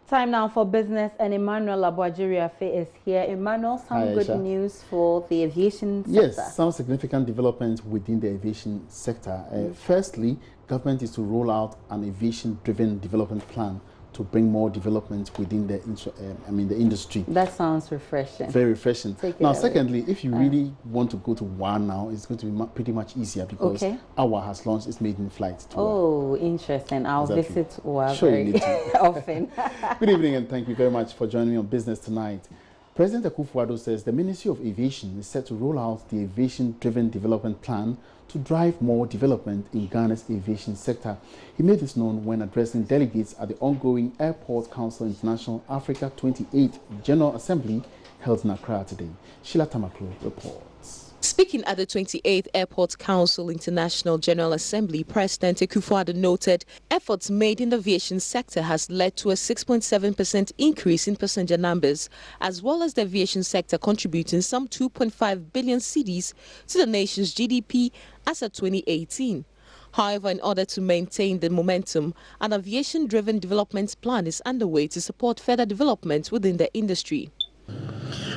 Time now for business, and Emmanuel Abuajiriafe is here. Emmanuel, some Hi, good Aisha. news for the aviation sector. Yes, some significant developments within the aviation sector. Firstly, government is to roll out an aviation-driven development plan to bring more development within the the industry. That sounds refreshing. Very refreshing. Now, secondly, if you really want to go to WA now, it's going to be pretty much easier because AWA has launched its maiden flight to WA. Interesting. I'll visit WA very often. Good evening, and thank you very much for joining me on Business Tonight. President Akufo-Addo says the Ministry of Aviation is set to roll out the aviation-driven development plan to drive more development in Ghana's aviation sector. He made this known when addressing delegates at the ongoing Airport Council International Africa 28 General Assembly held in Accra today. Sheila Tamaklo reports. Speaking at the 28th Airport Council International General Assembly, President Akufo-Addo noted efforts made in the aviation sector has led to a 6.7% increase in passenger numbers, as well as the aviation sector contributing some 2.5 billion cedis to the nation's GDP as of 2018. However, in order to maintain the momentum, an aviation-driven development plan is underway to support further development within the industry.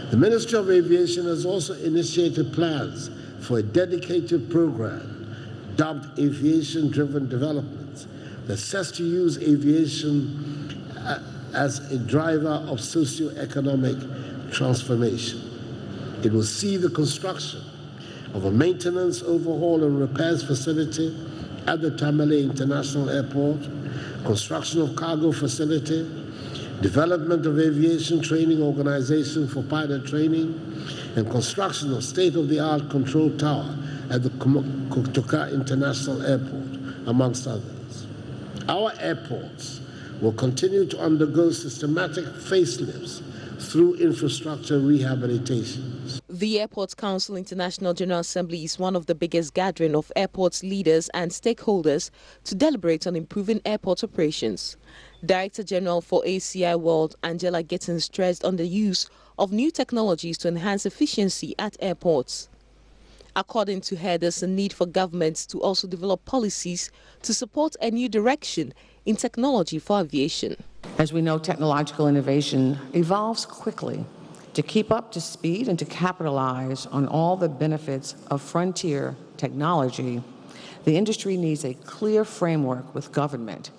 The Ministry of Aviation has also initiated plans for a dedicated program dubbed Aviation-Driven Development that sets to use aviation as a driver of socio-economic transformation. It will see the construction of a maintenance, overhaul and repairs facility at the Tamale International Airport, construction of cargo facility, development of aviation training organization for pilot training, and construction of state-of-the-art control tower at the Kotoka International Airport, amongst others. Our airports will continue to undergo systematic facelifts through infrastructure rehabilitations. The Airports Council International General Assembly is one of the biggest gathering of airports leaders and stakeholders to deliberate on improving airport operations. Director General for ACI World, Angela Gittins, stressed on the use of new technologies to enhance efficiency at airports. According to her, there's a need for governments to also develop policies to support a new direction in technology for aviation. As we know, technological innovation evolves quickly. To keep up to speed and to capitalize on all the benefits of frontier technology, the industry needs a clear framework with government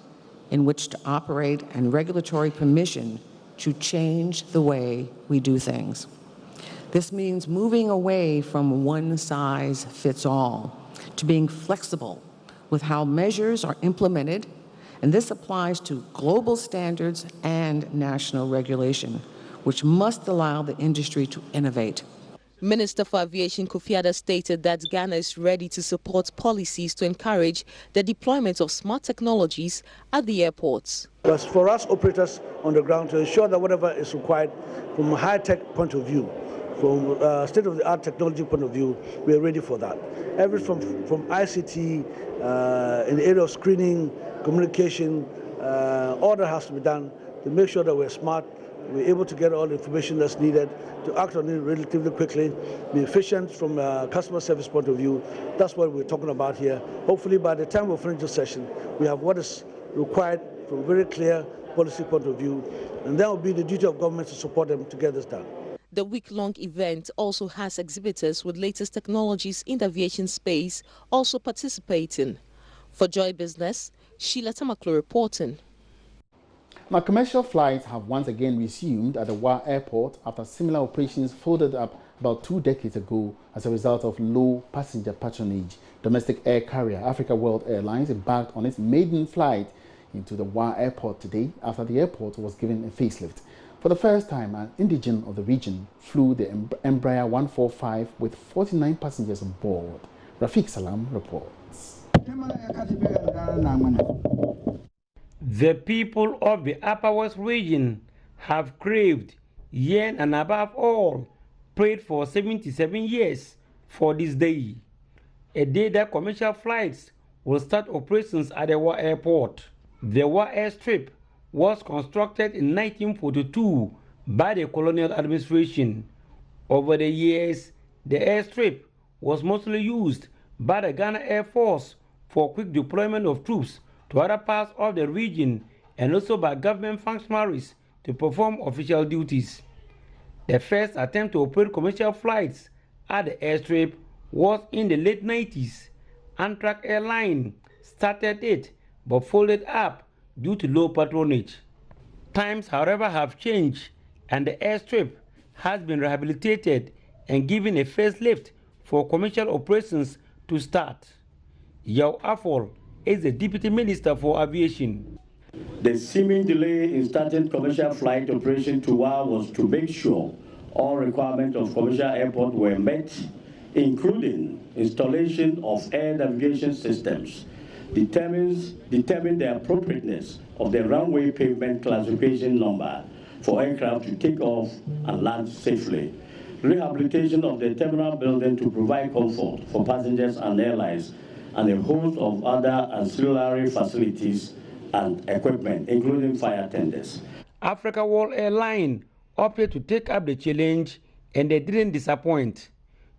in which to operate and regulatory permission to change the way we do things. This means moving away from one size fits all to being flexible with how measures are implemented, and this applies to global standards and national regulation, which must allow the industry to innovate. Minister for Aviation Kofi Adda stated that Ghana is ready to support policies to encourage the deployment of smart technologies at the airports. But for us operators on the ground to ensure that whatever is required from a high-tech point of view, from a state-of-the-art technology point of view, we are ready for that. Everything from ICT, in the area of screening, communication, all that has to be done to make sure that we're smart, we're able to get all the information that's needed to act on it relatively quickly, be efficient from a customer service point of view. That's what we're talking about here. Hopefully by the time we finish this session, we have what is required from a very clear policy point of view, and that will be the duty of government to support them to get this done. The week-long event also has exhibitors with latest technologies in the aviation space also participating. For Joy Business, Sheila Tamaklo reporting. Now, commercial flights have once again resumed at the WA airport after similar operations folded up about 2 decades ago as a result of low passenger patronage. Domestic air carrier Africa World Airlines embarked on its maiden flight into the WA airport today after the airport was given a facelift. For the first time, an indigene of the region flew the Embraer 145 with 49 passengers on board. Rafiq Salam reports. The people of the Upper West region have craved, yearned, and above all, prayed for 77 years for this day, a day that commercial flights will start operations at the WA airport. The WA airstrip was constructed in 1942 by the colonial administration. Over the years, the airstrip was mostly used by the Ghana Air Force for quick deployment of troops to other parts of the region and also by government functionaries to perform official duties. The first attempt to operate commercial flights at the airstrip was in the late 90s. Amtrak Airline started it but folded up due to low patronage. Times, however, have changed, and the airstrip has been rehabilitated and given a facelift for commercial operations to start. Yao Afol is the Deputy Minister for Aviation. The seeming delay in starting commercial flight operation to WA was to make sure all requirements of commercial airport were met, including installation of air navigation systems, determine the appropriateness of the runway pavement classification number for aircraft to take off and land safely, rehabilitation of the terminal building to provide comfort for passengers and airlines, and a host of other ancillary facilities and equipment, including fire tenders. Africa World Airlines opted to take up the challenge, and they didn't disappoint.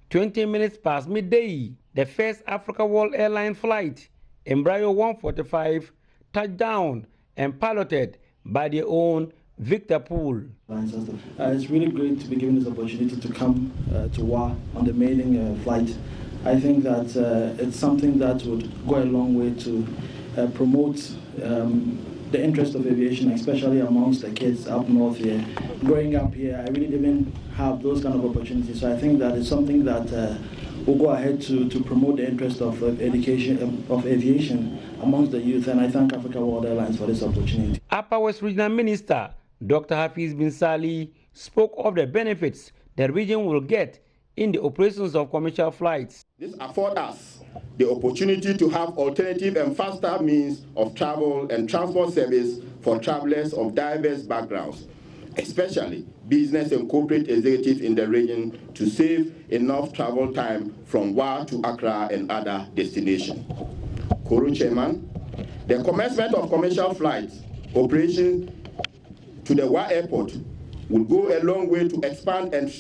20 minutes past midday, the first Africa World Airlines flight, Embraer 145, touched down and piloted by their own Victor Poole. It's really great to be given this opportunity to come to WA on the maiden flight. I think that it's something that would go a long way to promote the interest of aviation, especially amongst the kids up north here. Growing up here, I really didn't have those kind of opportunities. So I think that it's something that will go ahead to promote the interest of education, of aviation amongst the youth. And I thank Africa World Airlines for this opportunity. Upper West Regional Minister Dr. Hafiz Bin Sali spoke of the benefits the region will get in the operations of commercial flights. This affords us the opportunity to have alternative and faster means of travel and transport service for travelers of diverse backgrounds, especially business and corporate executives in the region, to save enough travel time from WA to Accra and other destinations. Koro Chairman, the commencement of commercial flights operation to the WA airport will go a long way to expand and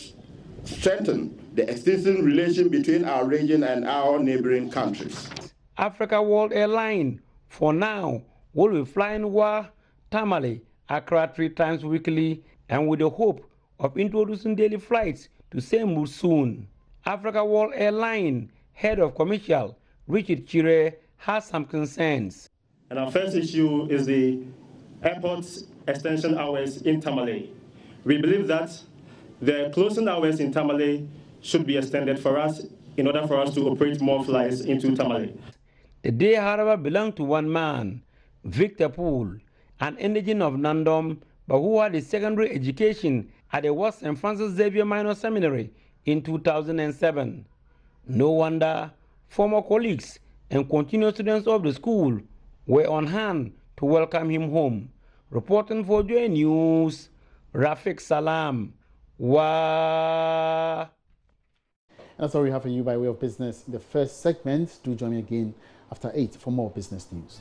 strengthen the extensive relation between our region and our neighboring countries. Africa World Airlines, for now, will be flying WA, Tamale, Accra 3 times weekly, and with the hope of introducing daily flights to Seymour soon. Africa World Airlines head of commercial, Richard Chire, has some concerns. And our first issue is the airport's extension hours in Tamale. We believe that the closing hours in Tamale should be extended for us in order for us to operate more flights into Tamale. The day, however, belonged to one man, Victor Poole, an indigene of Nandom, but who had a secondary education at the West St. Francis Xavier Minor Seminary in 2007. No wonder former colleagues and continuing students of the school were on hand to welcome him home. Reporting for JoyNews, Rafiq Salam. Wow. That's all we have for you by way of business in the first segment. Do join me again after 8 for more business news.